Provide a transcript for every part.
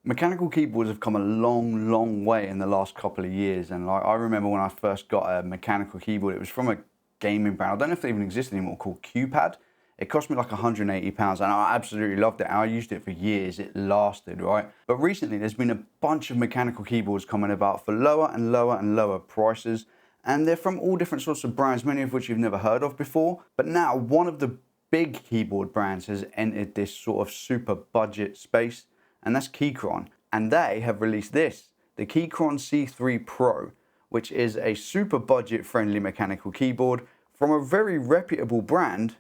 Mechanical keyboards have come a long way in the last couple of years, and like I remember when I first got a mechanical keyboard, it was from a gaming brand. I don't know if they even exist anymore, called Qpad. It cost me like £180 and I absolutely loved it. I used it for years, it lasted, right? But recently there's been a bunch of mechanical keyboards coming about for lower and lower prices, and they're from all different sorts of brands, many of which you've never heard of before. But now one of the big keyboard brands has entered this sort of super budget space, and that's Keychron. And they have released this, the Keychron C3 Pro, which is a super budget friendly mechanical keyboard from a very reputable brand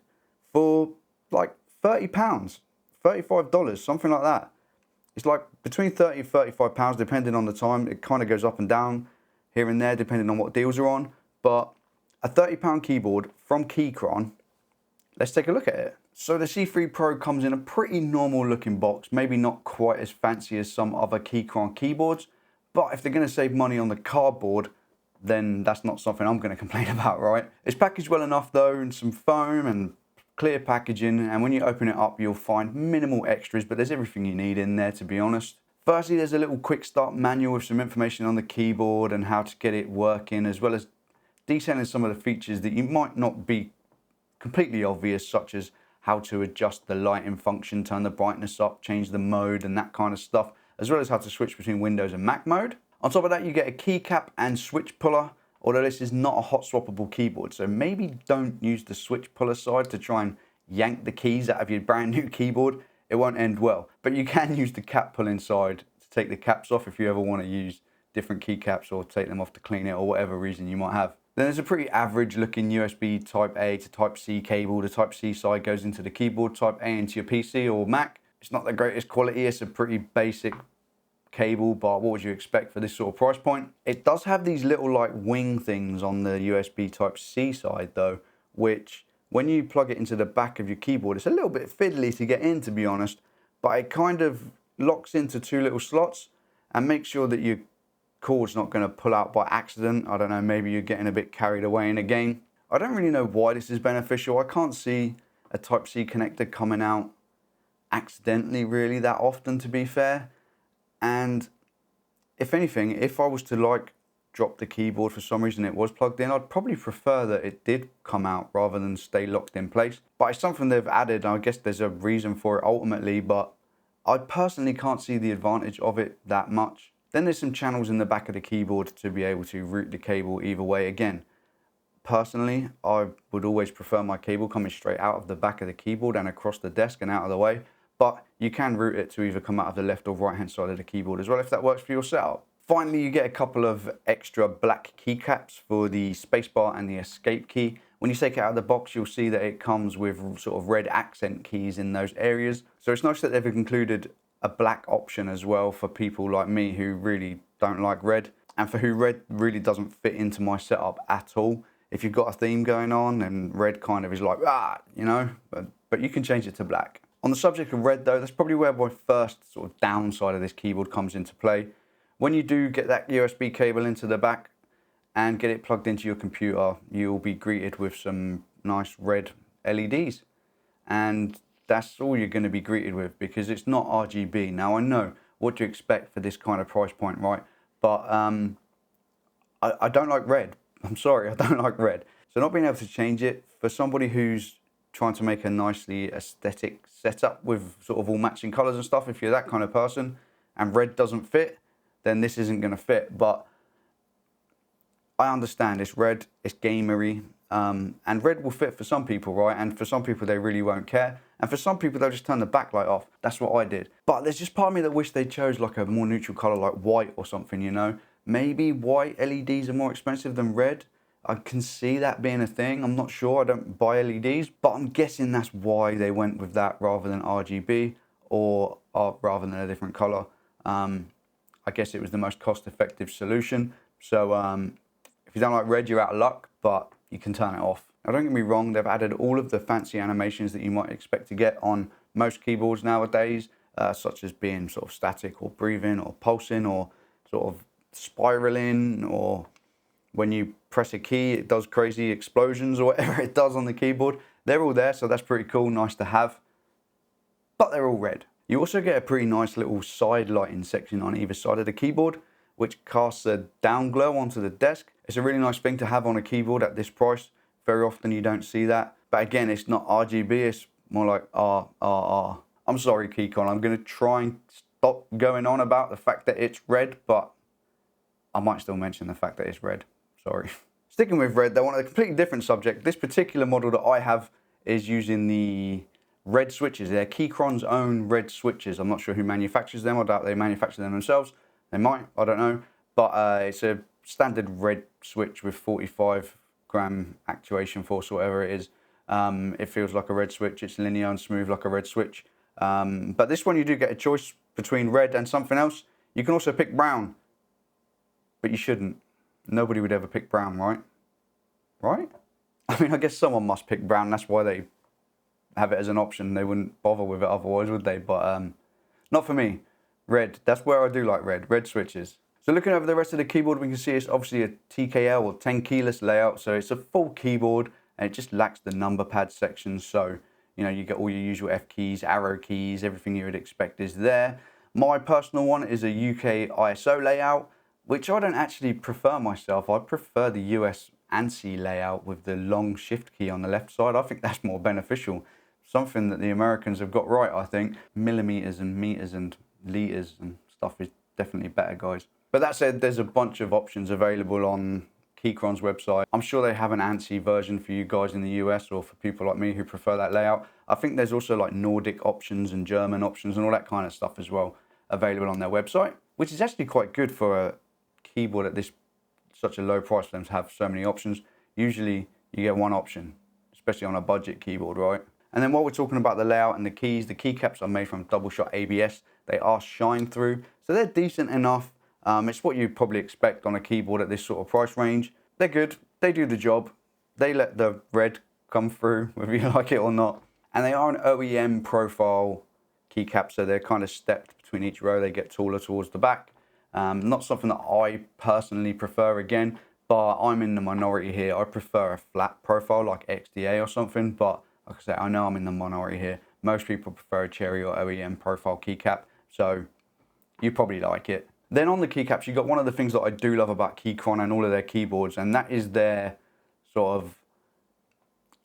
for like £30, $35, something like that. It's like between £30 and £35 depending on the time. It kind of goes up and down here and there depending on what deals are on. But a £30 keyboard from Keychron, let's take a look at it. So the C3 Pro comes in a pretty normal looking box, maybe not quite as fancy as some other Keychron keyboards, but if they're going to save money on the cardboard, then that's not something I'm going to complain about, right? It's packaged well enough though, in some foam and clear packaging, and when you open it up you'll find minimal extras, but there's everything you need in there, to be honest. Firstly, there's a little quick start manual with some information on the keyboard and how to get it working, as well as detailing some of the features that you might not be completely obvious, such as how to adjust the lighting function, turn the brightness up, change the mode and that kind of stuff, as well as how to switch between Windows and Mac mode. On top of that, you get a keycap and switch puller, although this is not a hot swappable keyboard, so maybe don't use the switch puller side to try and yank the keys out of your brand new keyboard. It won't end well. But you can use the cap pulling side to take the caps off if you ever want to use different keycaps or take them off to clean it or whatever reason you might have. Then there's a pretty average looking USB Type A to Type C cable. The Type C side goes into the keyboard, Type A into your PC or Mac. It's not the greatest quality, it's a pretty basic cable, but what would you expect for this sort of price point? It does have these little like wing things on the USB Type C side though, which when you plug it into the back of your keyboard, it's a little bit fiddly to get in, to be honest, but it kind of locks into two little slots and makes sure that your cord's not going to pull out by accident. I don't know, maybe you're getting a bit carried away in a game. I don't really know why this is beneficial. I can't see a Type C connector coming out accidentally really that often, to be fair. And if anything, if I was to like drop the keyboard for some reason it was plugged in, I'd probably prefer that it did come out rather than stay locked in place. But it's something they've added, and I guess there's a reason for it ultimately, but I personally can't see the advantage of it that much. Then there's some channels in the back of the keyboard to be able to route the cable either way. Again, personally, I would always prefer my cable coming straight out of the back of the keyboard and across the desk and out of the way, but you can route it to either come out of the left or right hand side of the keyboard as well if that works for your setup. Finally, you get a couple of extra black keycaps for the spacebar and the escape key. When you take it out of the box, you'll see that it comes with sort of red accent keys in those areas. So it's nice that they've included a black option as well for people like me who really don't like red, and for who red really doesn't fit into my setup at all. If you've got a theme going on, then red kind of is like, you know, but you can change it to black. On the subject of red though, that's probably where my first sort of downside of this keyboard comes into play. When you do get that USB cable into the back and get it plugged into your computer, you'll be greeted with some nice red LEDs. And that's all you're going to be greeted with, because it's not RGB. Now I know what to expect for this kind of price point, right? But I don't like red. I'm sorry, I don't like red. So not being able to change it, for somebody who's trying to make a nicely aesthetic setup with sort of all matching colors and stuff, if you're that kind of person and red doesn't fit, then this isn't going to fit. But I understand it's red, it's gamery, and red will fit for some people, right? And for some people they really won't care, and for some people they'll just turn the backlight off. That's what I did. But there's just part of me that wish they chose like a more neutral color, like white or something, you know? Maybe white LEDs are more expensive than red. I can see that being a thing. I'm not sure, I don't buy LEDs, but I'm guessing that's why they went with that rather than RGB, or rather than a different color. I guess it was the most cost-effective solution. So if you don't like red, you're out of luck, but you can turn it off. Now don't get me wrong, they've added all of the fancy animations that you might expect to get on most keyboards nowadays, such as being sort of static or breathing or pulsing or sort of spiraling, or when you press a key it does crazy explosions or whatever it does on the keyboard. They're all there, so that's pretty cool, nice to have, but they're all red. You also get a pretty nice little side lighting section on either side of the keyboard, which casts a down glow onto the desk. It's a really nice thing to have on a keyboard at this price. Very often you don't see that. But again, it's not RGB, it's more like RRR. I'm sorry, Keychron, I'm gonna try and stop going on about the fact that it's red, but I might still mention the fact that it's red, sorry. Sticking with red, though, on a completely different subject, this particular model that I have is using the red switches. They're Keychron's own red switches. I'm not sure who manufactures them. I doubt they manufacture them themselves. They might, I don't know. But it's a standard red switch with 45 gram actuation force, or whatever it is. It feels like a red switch. It's linear and smooth like a red switch. But this one you do get a choice between red and something else. You can also pick brown, but you shouldn't. Nobody would ever pick brown, right? Right? I mean, I guess someone must pick brown. That's why they have it as an option. They wouldn't bother with it otherwise, would they? But not for me. Red. That's where I do like red. Red switches. So looking over the rest of the keyboard, we can see it's obviously a TKL or 10 keyless layout. So it's a full keyboard and it just lacks the number pad section. So, you know, you get all your usual F keys, arrow keys, everything you would expect is there. My personal one is a UK ISO layout, which I don't actually prefer myself. I prefer the US ANSI layout with the long shift key on the left side. I think that's more beneficial. Something that the Americans have got right, I think. Millimeters and meters and liters and stuff is definitely better, guys. But that said, there's a bunch of options available on Keychron's website. I'm sure they have an ANSI version for you guys in the US or for people like me who prefer that layout. I think there's also like Nordic options and German options and all that kind of stuff as well available on their website, which is actually quite good for a keyboard at this such a low price for them to have so many options. Usually you get one option, especially on a budget keyboard, right? And then while we're talking about the layout and the keys, the keycaps are made from double shot ABS. They are shine through, so they're decent enough. It's what you'd probably expect on a keyboard at this sort of price range. They're good, they do the job. They let the red come through, whether you like it or not. And they are an OEM profile keycap, so they're kind of stepped between each row. They get taller towards the back. Not something that I personally prefer again, but I'm in the minority here. I prefer a flat profile like XDA or something, but like I say, I know I'm in the minority here. Most people prefer a Cherry or OEM profile keycap, so you probably like it. Then on the keycaps, you got one of the things that I do love about Keychron and all of their keyboards, and that is their sort of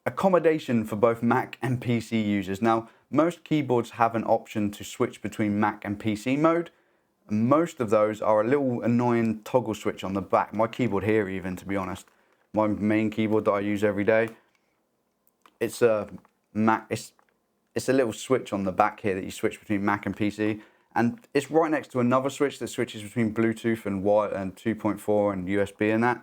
accommodation for both Mac and PC users. Now, most keyboards have an option to switch between Mac and PC mode. Most of those are a little annoying toggle switch on the back. My keyboard here even, to be honest, my main keyboard that I use every day, it's a Mac, it's a little switch on the back here that you switch between Mac and PC. And it's right next to another switch that switches between Bluetooth and 2.4 and USB and that.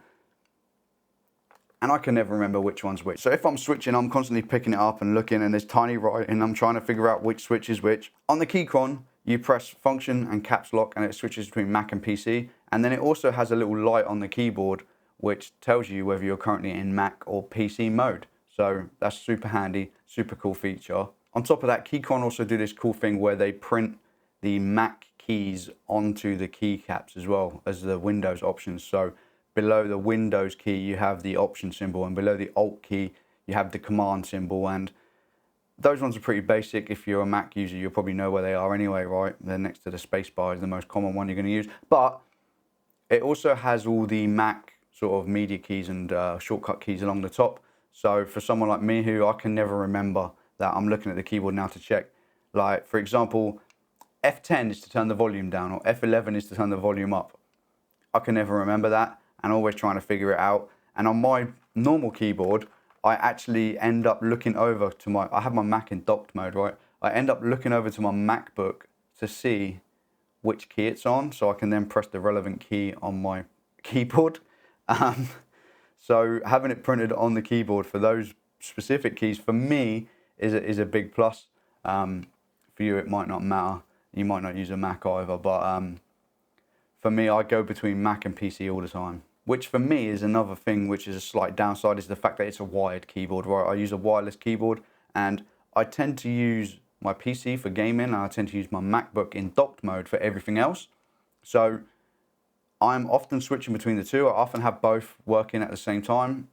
And I can never remember which one's which. So if I'm switching, I'm constantly picking it up and looking, and there's tiny writing. I'm trying to figure out which switch is which. On the Keychron, you press function and caps lock and it switches between Mac and PC. And then it also has a little light on the keyboard which tells you whether you're currently in Mac or PC mode. So that's super handy, super cool feature. On top of that, Keychron also do this cool thing where they print the Mac keys onto the keycaps as well as the Windows options. So below the Windows key, you have the option symbol, and below the Alt key, you have the command symbol. And those ones are pretty basic. If you're a Mac user, you'll probably know where they are anyway, right? They're next to the space bar is the most common one you're going to use. But it also has all the Mac sort of media keys and shortcut keys along the top. So for someone like me who I can never remember that, I'm looking at the keyboard now to check. Like, for example, F10 is to turn the volume down, or F11 is to turn the volume up. I can never remember that, and always trying to figure it out. And on my normal keyboard, I actually end up looking over to I have my Mac in docked mode, right? I end up looking over to my MacBook to see which key it's on, so I can then press the relevant key on my keyboard. So having it printed on the keyboard for those specific keys, for me, is a big plus. For you, it might not matter. You might not use a Mac either, but for me, I go between Mac and PC all the time. Which for me is another thing which is a slight downside, is the fact that it's a wired keyboard, right? I use a wireless keyboard, and I tend to use my PC for gaming, and I tend to use my MacBook in docked mode for everything else. So I'm often switching between the two. I often have both working at the same time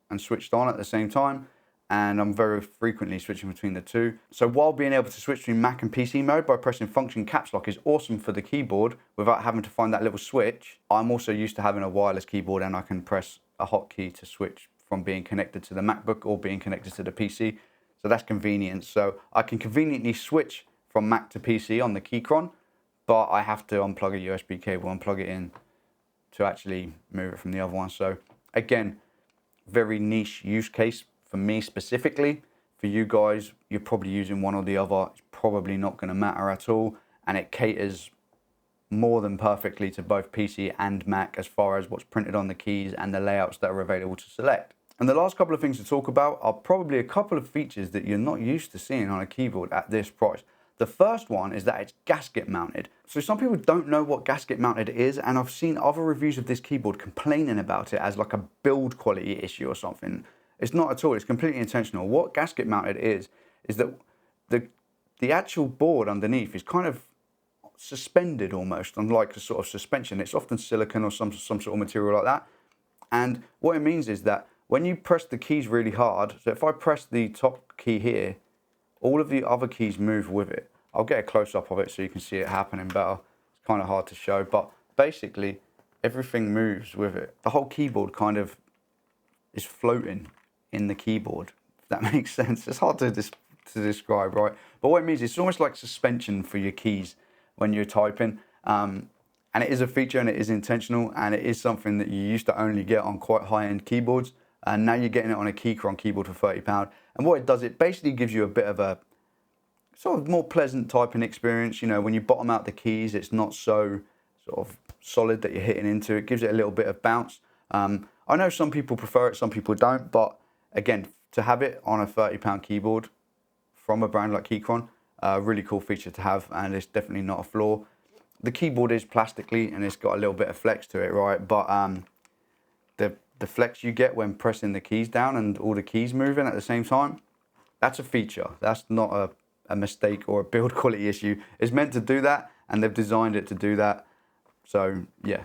and switched on at the same time. and I'm very frequently switching between the two. So while being able to switch between Mac and PC mode by pressing function caps lock is awesome for the keyboard without having to find that little switch, I'm also used to having a wireless keyboard and I can press a hotkey to switch from being connected to the MacBook or being connected to the PC. So that's convenient. So I can conveniently switch from Mac to PC on the Keychron, but I have to unplug a USB cable and plug it in to actually move it from the other one. So again, very niche use case for me specifically. For you guys, you're probably using one or the other. It's probably not going to matter at all, and it caters more than perfectly to both PC and Mac as far as what's printed on the keys and the layouts that are available to select. And the last couple of things to talk about are probably a couple of features that you're not used to seeing on a keyboard at this price. The first one is that it's gasket mounted. So some people don't know what gasket mounted is, and I've seen other reviews of this keyboard complaining about it as like a build quality issue or something. It's not at all, it's completely intentional. What gasket mounted is that the actual board underneath is kind of suspended almost on like a sort of suspension. It's often silicone or some sort of material like that. And what it means is that when you press the keys really hard, so if I press the top key here, all of the other keys move with it. I'll get a close-up of it so you can see it happening better. It's kind of hard to show, but basically everything moves with it. The whole keyboard kind of is floating in the keyboard, if that makes sense. It's hard to describe, right? But what it means is it's almost like suspension for your keys when you're typing. And it is a feature and it is intentional, and it is something that you used to only get on quite high-end keyboards. And now you're getting it on a Keychron keyboard for £30. And what it does, it basically gives you a bit of a sort of more pleasant typing experience. You know, when you bottom out the keys, it's not so sort of solid that you're hitting into. It gives it a little bit of bounce. I know some people prefer it, some people don't. But again, to have it on a £30 keyboard from a brand like Keychron, a really cool feature to have, and it's definitely not a flaw. The keyboard is plastically and it's got a little bit of flex to it, right? But the flex you get when pressing the keys down and all the keys moving at the same time, that's a feature. That's not a mistake or a build quality issue. It's meant to do that, and they've designed it to do that. So yeah.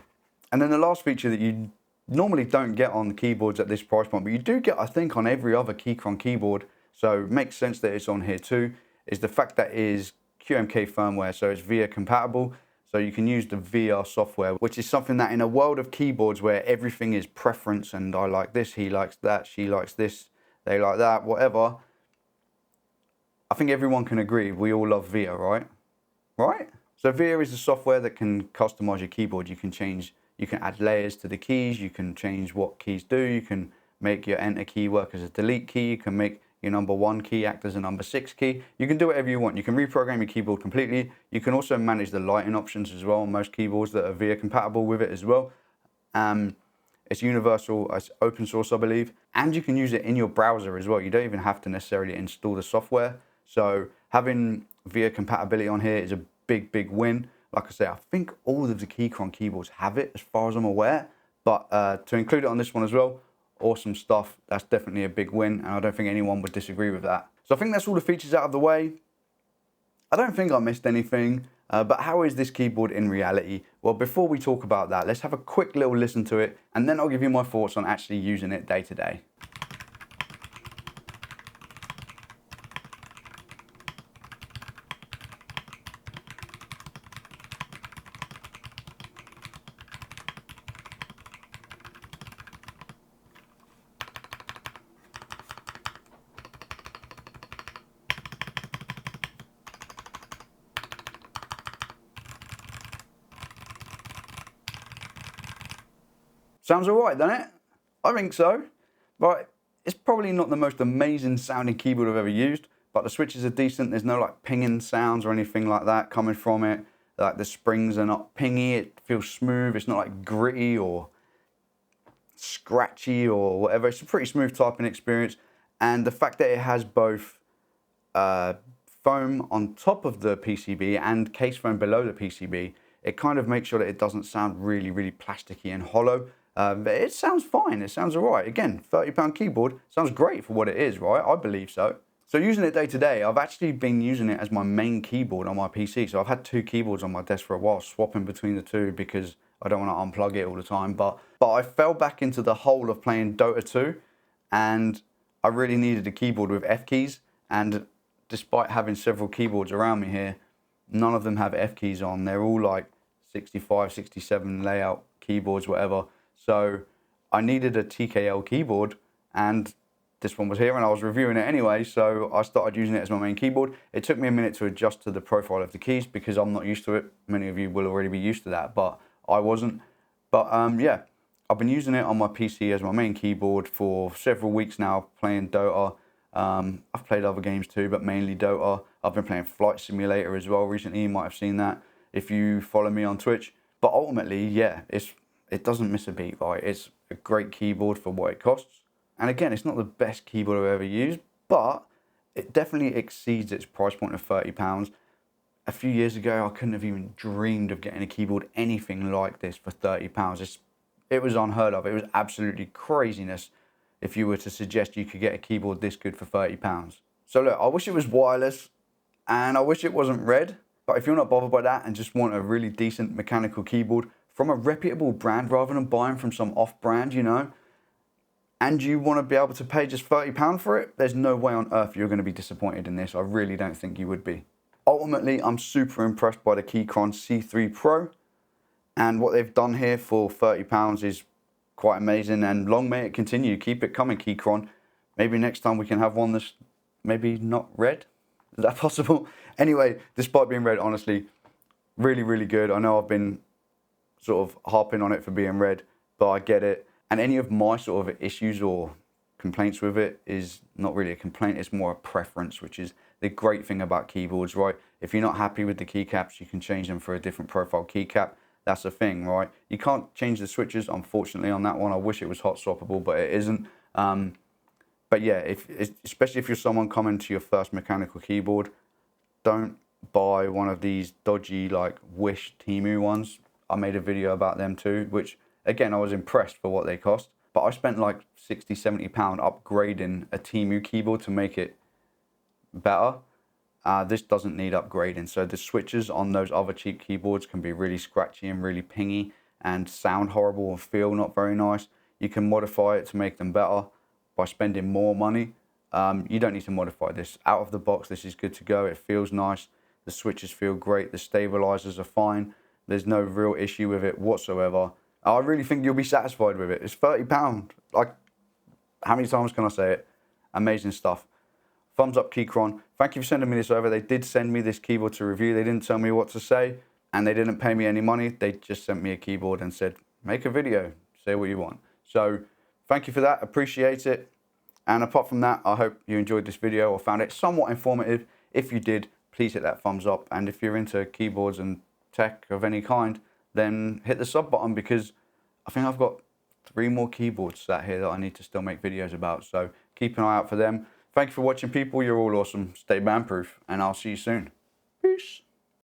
And then the last feature that you normally don't get on the keyboards at this price point, but you do get, I think, on every other Keychron keyboard, so it makes sense that it's on here too, is the fact that it is QMK firmware, so it's VIA compatible. So you can use the VR software, which is something that in a world of keyboards where everything is preference and I like this, he likes that, she likes this, they like that, whatever, I think everyone can agree we all love VIA, right? Right? So VIA is the software that can customize your keyboard. You can add layers to the keys, you can change what keys do, you can make your enter key work as a delete key, you can make your number 1 key act as a number 6 key. You can do whatever you want. You can reprogram your keyboard completely. You can also manage the lighting options as well on most keyboards that are VIA compatible with it as well. It's universal, it's open source, I believe. And you can use it in your browser as well. You don't even have to necessarily install the software. So having VIA compatibility on here is a big, big win. Like I say, I think all of the Keychron keyboards have it as far as I'm aware. But to include it on this one as well, awesome stuff. That's definitely a big win, and I don't think anyone would disagree with that. So I think that's all the features out of the way. I don't think I missed anything, but how is this keyboard in reality? Well, before we talk about that, let's have a quick little listen to it, and then I'll give you my thoughts on actually using it day to day. Sounds all right, doesn't it? I think so. Right, it's probably not the most amazing sounding keyboard I've ever used, but the switches are decent. There's no like pinging sounds or anything like that coming from it. Like the springs are not pingy, it feels smooth. It's not like gritty or scratchy or whatever. It's a pretty smooth typing experience. And the fact that it has both foam on top of the PCB and case foam below the PCB, it kind of makes sure that it doesn't sound really, really plasticky and hollow. But it sounds fine, it sounds all right. Again, £30 keyboard, sounds great for what it is, right? I believe so. So using it day to day, I've actually been using it as my main keyboard on my PC. So I've had 2 keyboards on my desk for a while, swapping between the 2 because I don't want to unplug it all the time. But I fell back into the hole of playing Dota 2, and I really needed a keyboard with F keys, and despite having several keyboards around me here, none of them have F keys on. They're all like 65, 67 layout keyboards, whatever. So I needed a TKL keyboard, and this one was here, and I was reviewing it anyway, so I started using it as my main keyboard. It took me a minute to adjust to the profile of the keys because I'm not used to it. Many of you will already be used to that, but I wasn't. But yeah, I've been using it on my PC as my main keyboard for several weeks now, playing Dota. I've played other games too, but mainly Dota. I've been playing Flight Simulator as well recently. You might have seen that if you follow me on Twitch. But ultimately, yeah, it doesn't miss a beat, right? It's a great keyboard for what it costs. And again, it's not the best keyboard I've ever used, but it definitely exceeds its price point of £30. A few years ago, I couldn't have even dreamed of getting a keyboard anything like this for £30. It was unheard of. It was absolutely craziness if you were to suggest you could get a keyboard this good for £30. So look, I wish it was wireless and I wish it wasn't red, but if you're not bothered by that and just want a really decent mechanical keyboard from a reputable brand rather than buying from some off-brand, you know, and you want to be able to pay just £30 for it, there's no way on earth you're going to be disappointed in this. I really don't think you would be. Ultimately, I'm super impressed by the Keychron C3 Pro, and what they've done here for £30 is quite amazing, and long may it continue. Keep it coming, Keychron. Maybe next time we can have one that's maybe not red. Is that possible? Anyway, despite being red, honestly, really, really good. I know I've been sort of harping on it for being red, but I get it. And any of my sort of issues or complaints with it is not really a complaint, it's more a preference, which is the great thing about keyboards, right? If you're not happy with the keycaps, you can change them for a different profile keycap. That's a thing, right? You can't change the switches, unfortunately, on that one. I wish it was hot swappable, but it isn't. But yeah, especially if you're someone coming to your first mechanical keyboard, don't buy one of these dodgy, like, Wish Temu ones. I made a video about them too, which, again, I was impressed for what they cost. But I spent like £60, £70 upgrading a Temu keyboard to make it better. This doesn't need upgrading. So the switches on those other cheap keyboards can be really scratchy and really pingy and sound horrible and feel not very nice. You can modify it to make them better by spending more money. You don't need to modify this. Out of the box, this is good to go. It feels nice. The switches feel great. The stabilizers are fine. There's no real issue with it whatsoever. I really think you'll be satisfied with it. It's £30. Like, how many times can I say it? Amazing stuff. Thumbs up, Keychron. Thank you for sending me this over. They did send me this keyboard to review. They didn't tell me what to say, and they didn't pay me any money. They just sent me a keyboard and said, make a video, say what you want. So thank you for that. Appreciate it. And apart from that, I hope you enjoyed this video or found it somewhat informative. If you did, please hit that thumbs up. And if you're into keyboards and tech of any kind, then hit the sub button, because I think I've got 3 more keyboards sat here that I need to still make videos about. So keep an eye out for them. Thank you for watching, people. You're all awesome. Stay Banproof, and I'll see you soon. Peace.